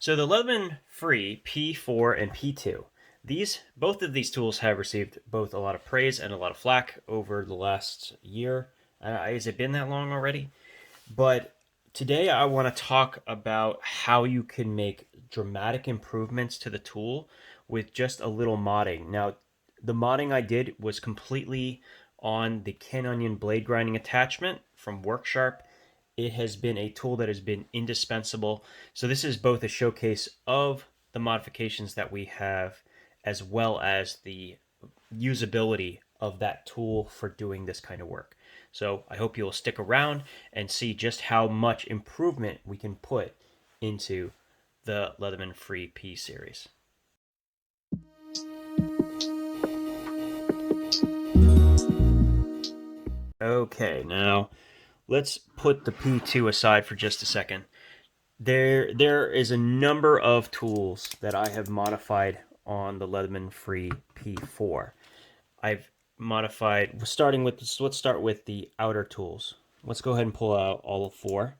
So the Leatherman Free P4 and P2, both of these tools have received both a lot of praise and a lot of flack over the last year. Has it been that long already? But today I want to talk about how you can make dramatic improvements to the tool with just a little modding. Now, the modding I did was completely on the Ken Onion blade grinding attachment from Worksharp. It has been a tool that has been indispensable. So this is both a showcase of the modifications that we have as well as the usability of that tool for doing this kind of work. So I hope you'll stick around and see just how much improvement we can put into the Leatherman Free P series. Okay, now let's put the P2 aside for just a second. There is a number of tools that I have modified on the Leatherman Free P4. I've modified, starting with this, let's start with the outer tools. Let's go ahead and pull out all four.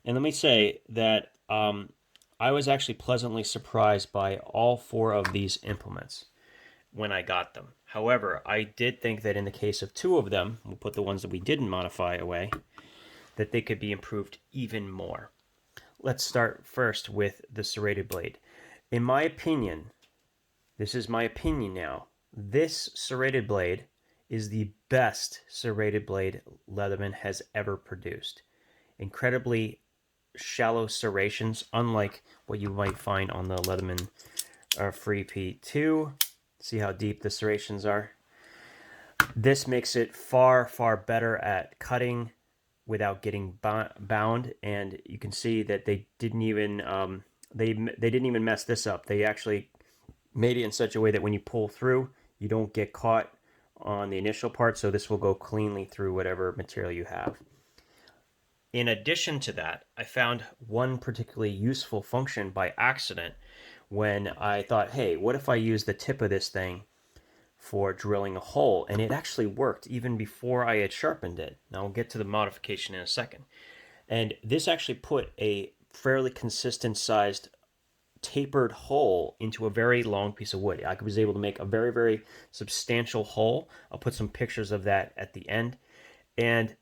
And let me say that I was actually pleasantly surprised by all four of these implements when I got them. However, I did think that in the case of two of them, we'll put the ones that we didn't modify away, that they could be improved even more. Let's start first with the Serrated Blade. In my opinion, this is my opinion now, this Serrated Blade is the best Serrated Blade Leatherman has ever produced. Incredibly shallow serrations, unlike what you might find on the Leatherman Free P2. See how deep the serrations are? This makes it far, far better at cutting without getting bound, and you can see that they didn't even they didn't even mess this up. They actually made it in such a way that when you pull through, you don't get caught on the initial part, so this will go cleanly through whatever material you have. In addition to that, I found one particularly useful function by accident when I thought, hey, what if I use the tip of this thing for drilling a hole? And it actually worked even before I had sharpened it. Now we'll get to the modification in a second. And this actually put a fairly consistent sized tapered hole into a very long piece of wood. I was able to make a very, very substantial hole. I'll put some pictures of that at the end. And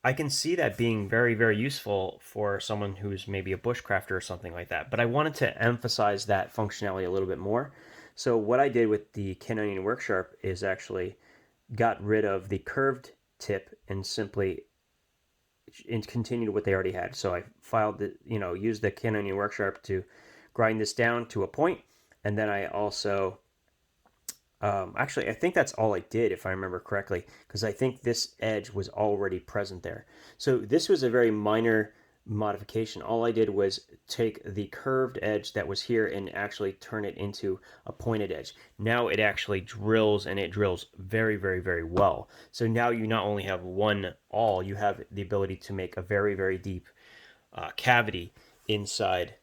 I can see that being very, very useful for someone who's maybe a bushcrafter or something like that. But I wanted to emphasize that functionality a little bit more. So what I did with the Ken Onion Worksharp is actually got rid of the curved tip and simply continued what they already had. So I used the Ken Onion Worksharp to grind this down to a point, and then I also actually, I think that's all I did, if I remember correctly, because I think this edge was already present there. So this was a very minor modification. All I did was take the curved edge that was here and actually turn it into a pointed edge. Now it actually drills, and it drills very, very, very well. So now you not only have one awl, you have the ability to make a very, very deep cavity inside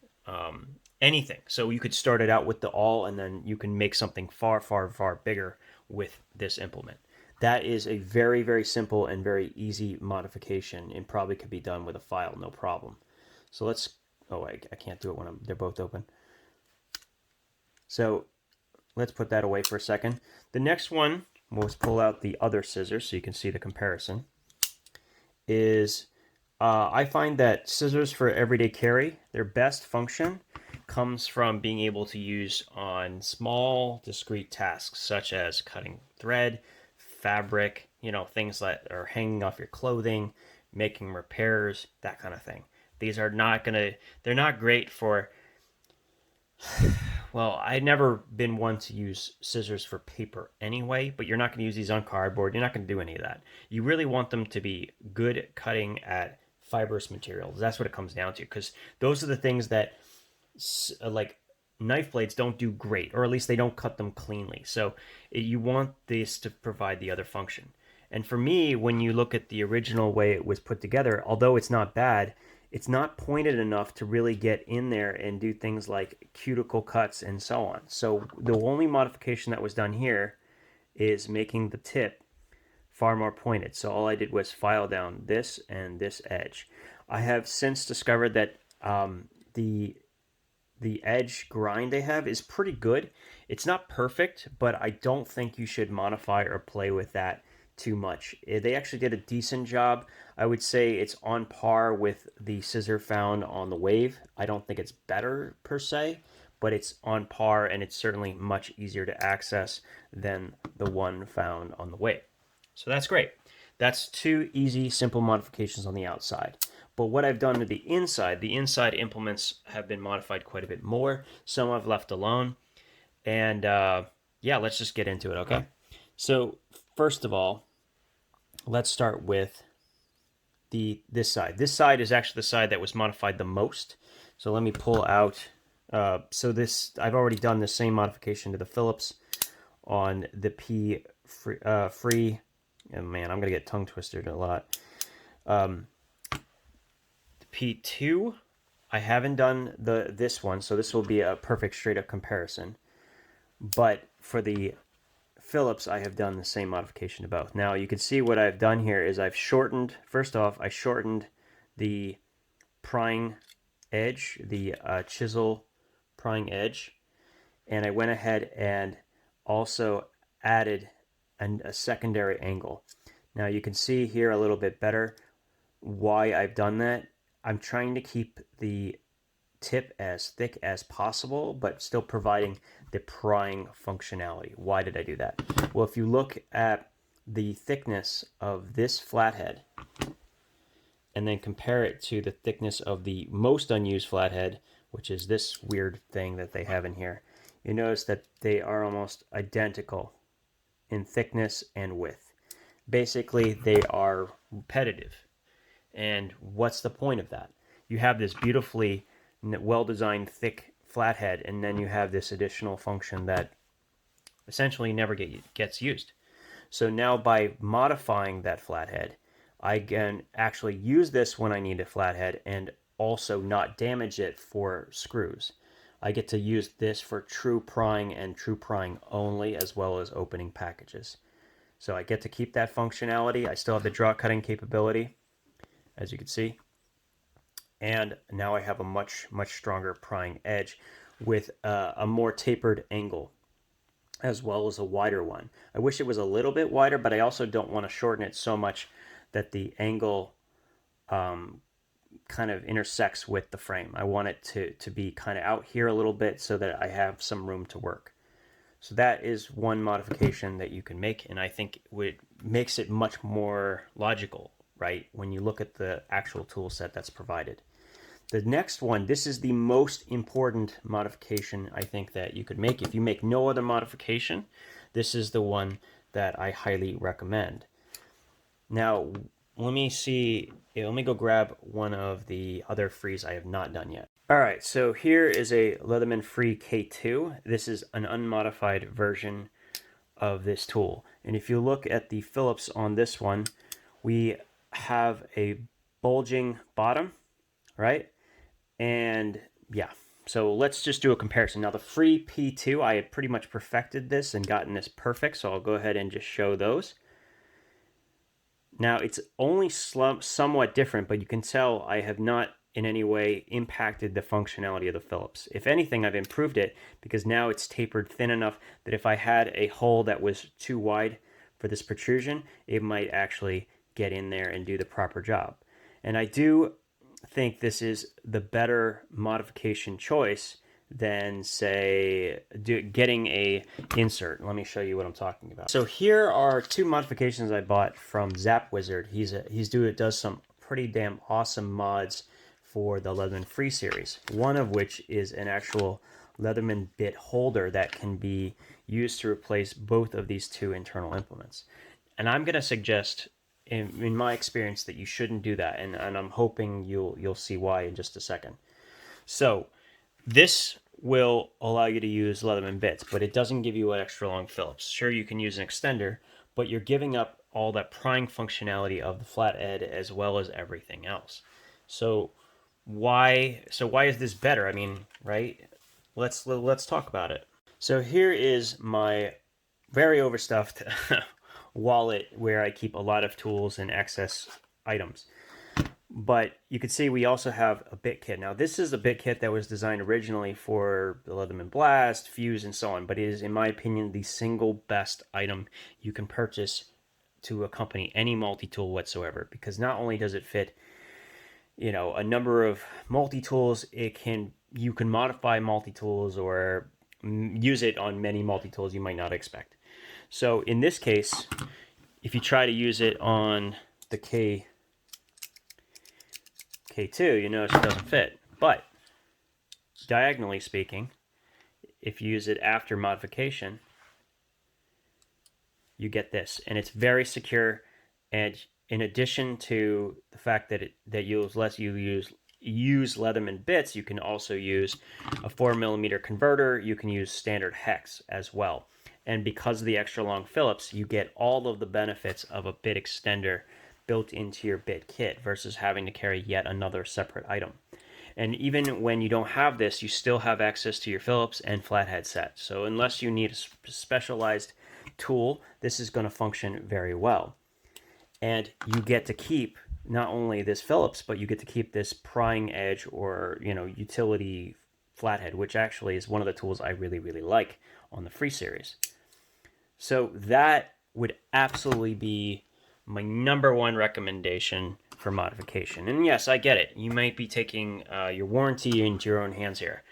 anything. So you could start it out with the awl, and then you can make something far, far, far bigger with this implement. That is a very, very simple and very easy modification, and probably could be done with a file, no problem. So let's, I can't do it when they're both open. So let's put that away for a second. The next one, we'll pull out the other scissors so you can see the comparison, is I find that scissors for everyday carry, their best function comes from being able to use on small, discrete tasks, such as cutting thread, fabric, things that are hanging off your clothing, making repairs, that kind of thing. These are they're not great for, well, I've never been one to use scissors for paper anyway, but you're not going to use these on cardboard. You're not going to do any of that. You really want them to be good at cutting at fibrous materials. That's what it comes down to, because those are the things that like knife blades don't do great, or at least they don't cut them cleanly. So you want this to provide the other function. And for me, when you look at the original way it was put together, although it's not bad, it's not pointed enough to really get in there and do things like cuticle cuts and so on. So the only modification that was done here is making the tip far more pointed. So all I did was file down this and this edge. I have since discovered that the the edge grind they have is pretty good. It's not perfect, but I don't think you should modify or play with that too much. They actually did a decent job. I would say it's on par with the scissor found on the Wave. I don't think it's better per se, but it's on par, and it's certainly much easier to access than the one found on the Wave. So that's great. That's two easy, simple modifications on the outside. But what I've done to the inside implements have been modified quite a bit more. Some I've left alone. And yeah, let's just get into it, okay? So first of all, let's start with this side. This side is actually the side that was modified the most. So let me pull out. I've already done the same modification to the Phillips on the Free. Oh man, I'm gonna get tongue twisted a lot. The P2, I haven't done this one, so this will be a perfect straight up comparison. But for the Phillips, I have done the same modification to both. Now you can see what I've done here is I've shortened. First off, I shortened the prying edge, the chisel prying edge, and I went ahead and also added a secondary angle. Now you can see here a little bit better why I've done that. I'm trying to keep the tip as thick as possible, but still providing the prying functionality. Why did I do that? Well, if you look at the thickness of this flathead and then compare it to the thickness of the most unused flathead, which is this weird thing that they have in here, you notice that they are almost identical in thickness and width. Basically, they are repetitive. And what's the point of that? You have this beautifully well-designed thick flathead, and then you have this additional function that essentially never gets used. So now by modifying that flathead, I can actually use this when I need a flathead and also not damage it for screws. I get to use this for true prying and true prying only, as well as opening packages. So I get to keep that functionality. I still have the draw cutting capability, as you can see. And now I have a much stronger prying edge with a more tapered angle, as well as a wider one. I wish it was a little bit wider, but I also don't want to shorten it so much that the angle kind of intersects with the frame. I want it to be kind of out here a little bit so that I have some room to work. So that is one modification that you can make, and I think it makes it much more logical, right, when you look at the actual tool set that's provided. The next one, this is the most important modification I think that you could make. If you make no other modification, this is the one that I highly recommend. Now, let me go grab one of the other frees I have not done yet. All right, so here is a Leatherman Free K2. This is an unmodified version of this tool. And if you look at the Phillips on this one, we have a bulging bottom, right? And yeah, so let's just do a comparison. Now the Free P2, I had pretty much perfected this and gotten this perfect, so I'll go ahead and just show those. Now it's only somewhat different, but you can tell I have not in any way impacted the functionality of the Phillips. If anything, I've improved it because now it's tapered thin enough that if I had a hole that was too wide for this protrusion, it might actually get in there and do the proper job. And I do think this is the better modification choice than, say, getting a insert. Let me show you what I'm talking about. So here are two modifications I bought from Zap Wizard. He does some pretty damn awesome mods for the Leatherman Free series. One of which is an actual Leatherman Bit Holder that can be used to replace both of these two internal implements. And I'm going to suggest, in my experience, that you shouldn't do that, and I'm hoping you'll see why in just a second. So this will allow you to use Leatherman bits, but it doesn't give you an extra long Phillips. Sure, you can use an extender, but you're giving up all that prying functionality of the flathead as well as everything else. So why is this better? I mean, right? Let's talk about it. So here is my very overstuffed wallet where I keep a lot of tools and excess items. But you can see we also have a bit kit. Now, this is a bit kit that was designed originally for the Leatherman Blast, Fuse, and so on, but it is, in my opinion, the single best item you can purchase to accompany any multi-tool whatsoever, because not only does it fit, a number of multi-tools, you can modify multi-tools or use it on many multi-tools you might not expect. So in this case, if you try to use it on the K2, you notice it doesn't fit. But diagonally speaking, if you use it after modification, you get this, and it's very secure. And in addition to the fact that lets you use Leatherman bits, you can also use a 4mm converter. You can use standard hex as well. And because of the extra long Phillips, you get all of the benefits of a bit extender built into your bit kit versus having to carry yet another separate item. And even when you don't have this, you still have access to your Phillips and flathead set. So unless you need a specialized tool, this is going to function very well. And you get to keep not only this Phillips, but you get to keep this prying edge or, utility flathead, which actually is one of the tools I really, really like on the Free series. So that would absolutely be my number one recommendation for modification. And yes, I get it. You might be taking your warranty into your own hands here.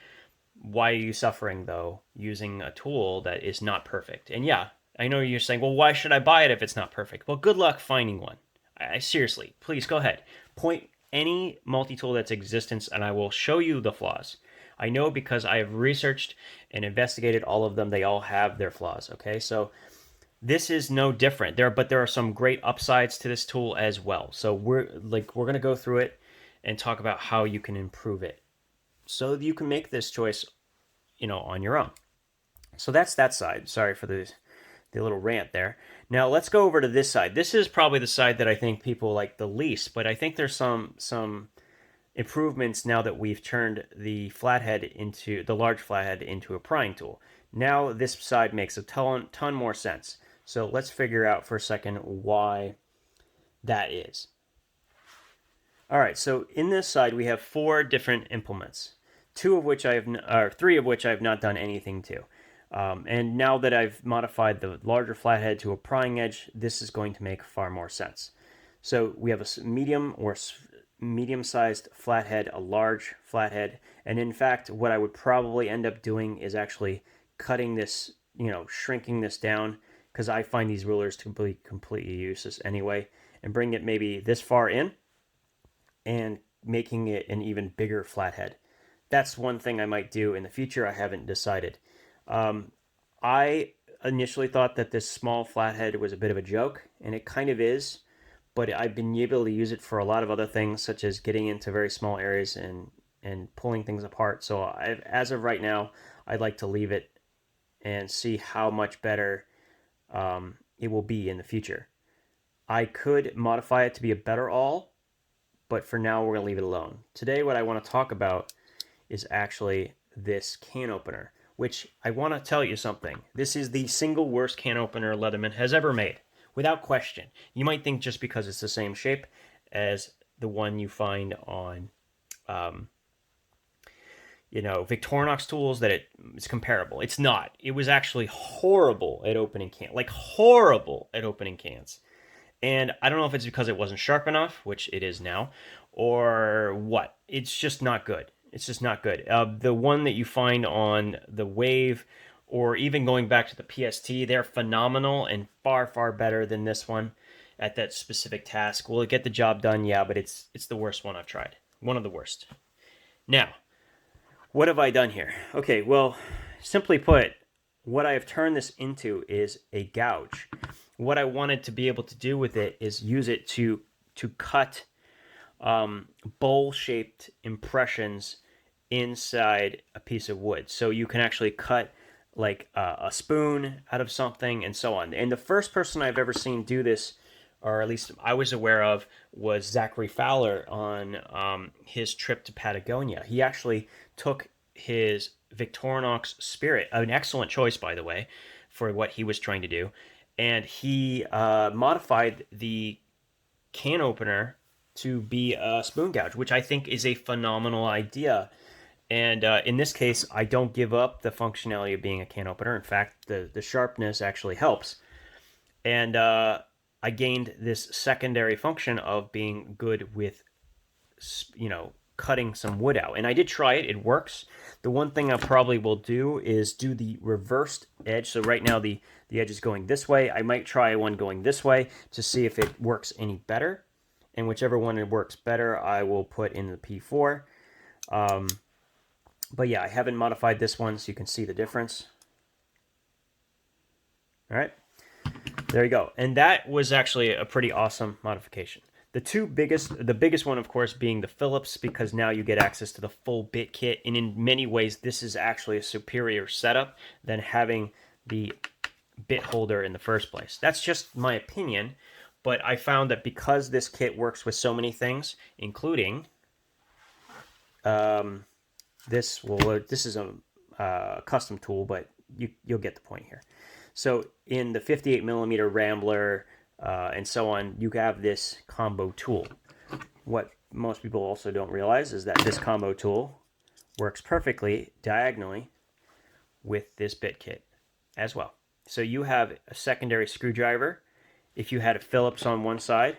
Why are you suffering, though, using a tool that is not perfect? And yeah, I know you're saying, well, why should I buy it if it's not perfect? Well, good luck finding one. I seriously, please go ahead. Point any multi-tool that's in existence and I will show you the flaws. I know because I have researched and investigated all of them. They all have their flaws, okay? So this is no different. But there are some great upsides to this tool as well. So we're going to go through it and talk about how you can improve it so you can make this choice, on your own. So that's that side. Sorry for the little rant there. Now let's go over to this side. This is probably the side that I think people like the least, but I think there's some improvements now that we've turned the large flathead into a prying tool. Now this side makes a ton more sense. So let's figure out for a second why that is. All right, so in this side we have 4 different implements, 3 of which I have not done anything to. And now that I've modified the larger flathead to a prying edge, this is going to make far more sense. So we have a medium-sized flathead, a large flathead, and in fact, what I would probably end up doing is actually cutting this, shrinking this down, because I find these rulers to be completely useless anyway, and bring it maybe this far in and making it an even bigger flathead. That's one thing I might do in the future. I haven't decided. I initially thought that this small flathead was a bit of a joke, and it kind of is, but I've been able to use it for a lot of other things, such as getting into very small areas and pulling things apart. So as of right now, I'd like to leave it and see how much better it will be in the future. I could modify it to be a better awl, but for now we're going to leave it alone. Today what I want to talk about is actually this can opener, which I want to tell you something. This is the single worst can opener Leatherman has ever made, without question. You might think just because it's the same shape as the one you find on Victorinox tools that it's comparable. It's not. It was actually horrible at opening cans. Like horrible at opening cans. And I don't know if it's because it wasn't sharp enough, which it is now, or what. It's just not good. It's just not good. The one that you find on the Wave, or even going back to the PST, they're phenomenal and far, far better than this one at that specific task. Will it get the job done? Yeah, but it's the worst one I've tried. One of the worst. Now, what have I done here? Okay, well, simply put, what I have turned this into is a gouge. What I wanted to be able to do with it is use it to cut bowl-shaped impressions inside a piece of wood. So you can actually cut like a spoon out of something and so on. And the first person I've ever seen do this, or at least I was aware of, was Zachary Fowler on his trip to Patagonia. He actually took his Victorinox Spirit, an excellent choice, by the way, for what he was trying to do, and he modified the can opener to be a spoon gouge, which I think is a phenomenal idea. And in this case, I don't give up the functionality of being a can opener. In fact, the sharpness actually helps. And I gained this secondary function of being good with, cutting some wood out. And I did try it. It works. The one thing I probably will do is do the reversed edge. So right now the edge is going this way. I might try one going this way to see if it works any better. And whichever one it works better, I will put in the P4. But yeah, I haven't modified this one so you can see the difference. All right, there you go. And that was actually a pretty awesome modification. The biggest one, of course, being the Phillips, because now you get access to the full bit kit. And in many ways, this is actually a superior setup than having the bit holder in the first place. That's just my opinion. But I found that because this kit works with so many things, including this is a custom tool, but you'll get the point here. So in the 58 millimeter Rambler and so on, you have this combo tool. What most people also don't realize is that this combo tool works perfectly diagonally with this bit kit as well. So you have a secondary screwdriver. If you had a Phillips on one side,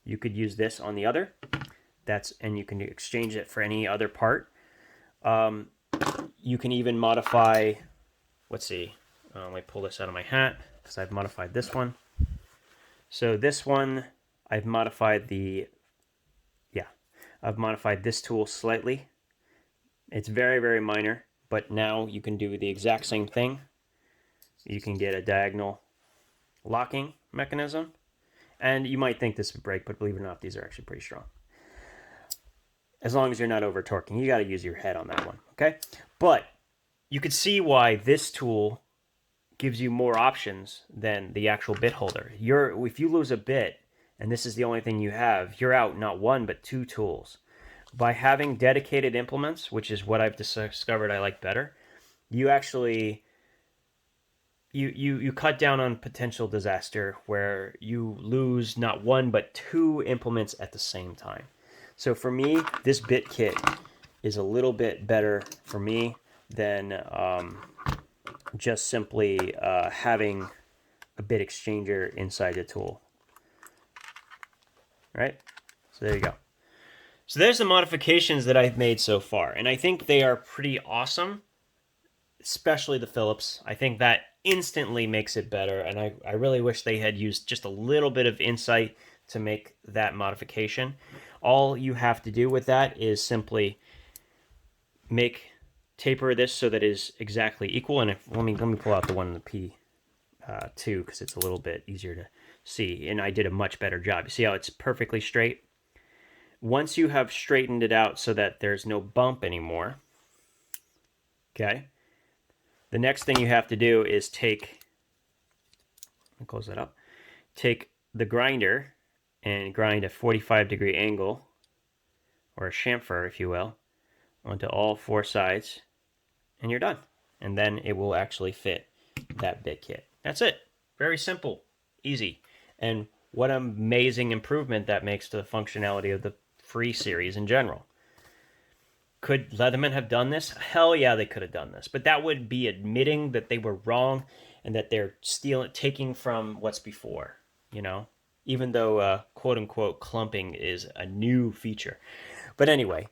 you could use this on the other. And you can exchange it for any other part. You can even modify, let's see, let me pull this out of my hat because I've modified this one. So this one, I've modified this tool slightly. It's very, very minor, but now you can do the exact same thing. You can get a diagonal locking mechanism, and you might think this would break, but believe it or not, these are actually pretty strong. As long as you're not over torquing, you got to use your head on that one, okay? But you can see why this tool gives you more options than the actual bit holder. If you lose a bit, and this is the only thing you have, you're out not one but two tools. By having dedicated implements, which is what I've discovered I like better, you actually you cut down on potential disaster where you lose not one but two implements at the same time. So for me, this bit kit is a little bit better for me than just simply having a bit exchanger inside the tool. All right, so there you go. So there's the modifications that I've made so far, and I think they are pretty awesome, especially the Phillips. I think that instantly makes it better, and I really wish they had used just a little bit of insight to make that modification. All you have to do with that is simply taper this so that it is exactly equal. And let me pull out the one in the P2 because it's a little bit easier to see, and I did a much better job. You see how it's perfectly straight? Once you have straightened it out so that there's no bump anymore, okay, the next thing you have to do is take the grinder and grind a 45-degree angle, or a chamfer, if you will, onto all four sides, and you're done. And then it will actually fit that bit kit. That's it. Very simple, easy. And what an amazing improvement that makes to the functionality of the Free series in general. Could Leatherman have done this? Hell yeah, they could have done this. But that would be admitting that they were wrong and that they're taking from what's before, even though quote-unquote clumping is a new feature. But anyway,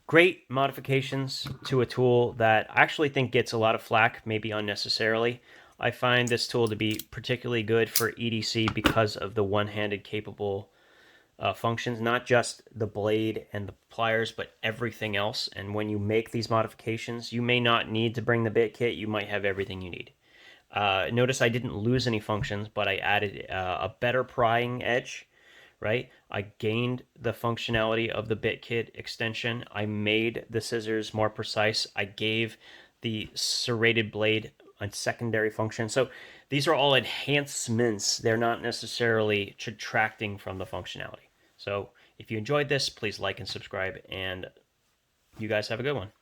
great modifications to a tool that I actually think gets a lot of flack, maybe unnecessarily. I find this tool to be particularly good for EDC because of the one-handed capable functions, not just the blade and the pliers, but everything else. And when you make these modifications, you may not need to bring the bit kit. You might have everything you need. Notice I didn't lose any functions, but I added a better prying edge, right? I gained the functionality of the bit kit extension. I made the scissors more precise. I gave the serrated blade a secondary function. So these are all enhancements. They're not necessarily subtracting from the functionality. So if you enjoyed this, please like and subscribe, and you guys have a good one.